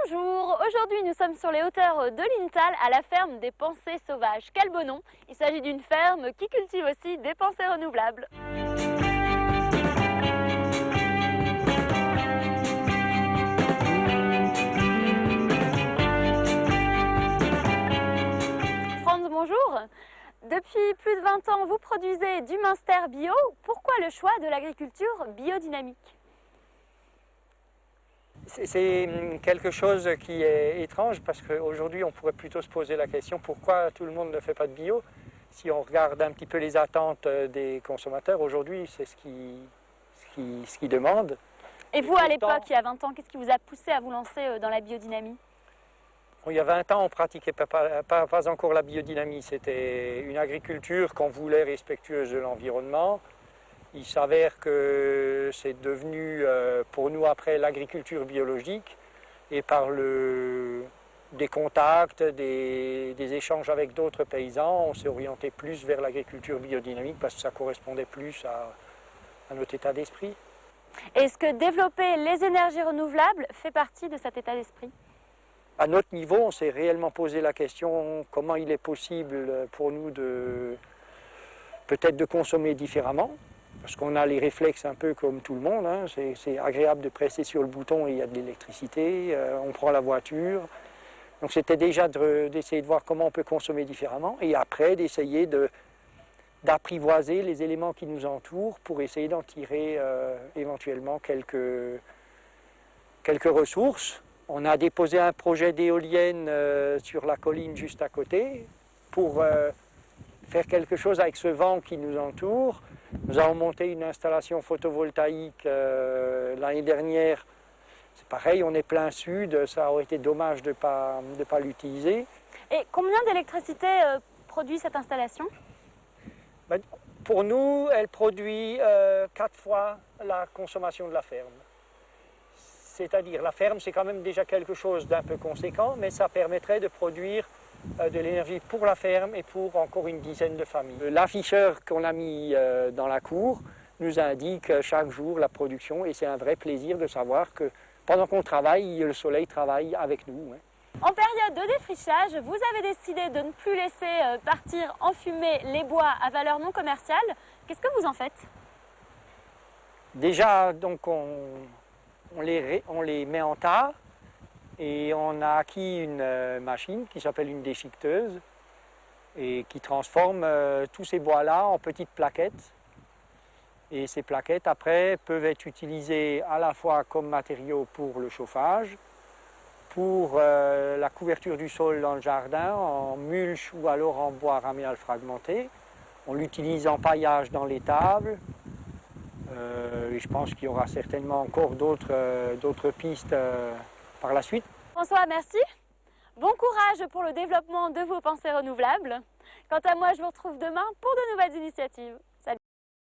Bonjour, aujourd'hui nous sommes sur les hauteurs de l'Intal à la ferme des Pensées Sauvages Calbonon. Il s'agit d'une ferme qui cultive aussi des pensées renouvelables. Franz, bonjour. Depuis plus de 20 ans, vous produisez du Münster bio. Pourquoi le choix de l'agriculture biodynamique ? C'est quelque chose qui est étrange parce qu'aujourd'hui on pourrait plutôt se poser la question pourquoi tout le monde ne fait pas de bio. Si on regarde un petit peu les attentes des consommateurs aujourd'hui, c'est ce qu'ils demandent. Et vous, à l'époque, il y a 20 ans, qu'est-ce qui vous a poussé à vous lancer dans la biodynamie ? Il y a 20 ans, on ne pratiquait pas encore la biodynamie. C'était une agriculture qu'on voulait respectueuse de l'environnement. Il s'avère que c'est devenu pour nous après l'agriculture biologique et par des contacts, des échanges avec d'autres paysans, on s'est orienté plus vers l'agriculture biodynamique parce que ça correspondait plus à notre état d'esprit. Est-ce que développer les énergies renouvelables fait partie de cet état d'esprit ? À notre niveau, on s'est réellement posé la question comment il est possible pour nous peut-être de consommer différemment. Parce qu'on a les réflexes un peu comme tout le monde, hein. C'est agréable de presser sur le bouton et il y a de l'électricité, on prend la voiture. Donc c'était déjà d'essayer de voir comment on peut consommer différemment et après d'essayer d'apprivoiser les éléments qui nous entourent pour essayer d'en tirer éventuellement quelques ressources. On a déposé un projet d'éolienne sur la colline juste à côté pour faire quelque chose avec ce vent qui nous entoure. Nous avons monté une installation photovoltaïque l'année dernière. C'est pareil, on est plein sud, ça aurait été dommage de ne pas l'utiliser. Et combien d'électricité produit cette installation ? Pour nous, elle produit 4 fois la consommation de la ferme. C'est-à-dire, la ferme, c'est quand même déjà quelque chose d'un peu conséquent, mais ça permettrait de produire de l'énergie pour la ferme et pour encore une dizaine de familles. L'afficheur qu'on a mis dans la cour nous indique chaque jour la production et c'est un vrai plaisir de savoir que pendant qu'on travaille, le soleil travaille avec nous. En période de défrichage, vous avez décidé de ne plus laisser partir en fumée les bois à valeur non commerciale. Qu'est-ce que vous en faites ? Déjà, donc, on les met en tas. Et on a acquis une machine qui s'appelle une déchiqueteuse et qui transforme tous ces bois-là en petites plaquettes. Et ces plaquettes, après, peuvent être utilisées à la fois comme matériau pour le chauffage, pour la couverture du sol dans le jardin, en mulch ou alors en bois raméal fragmenté. On l'utilise en paillage dans les tables. Et je pense qu'il y aura certainement encore d'autres pistes par la suite. François, merci. Bon courage pour le développement de vos pensées renouvelables. Quant à moi, je vous retrouve demain pour de nouvelles initiatives.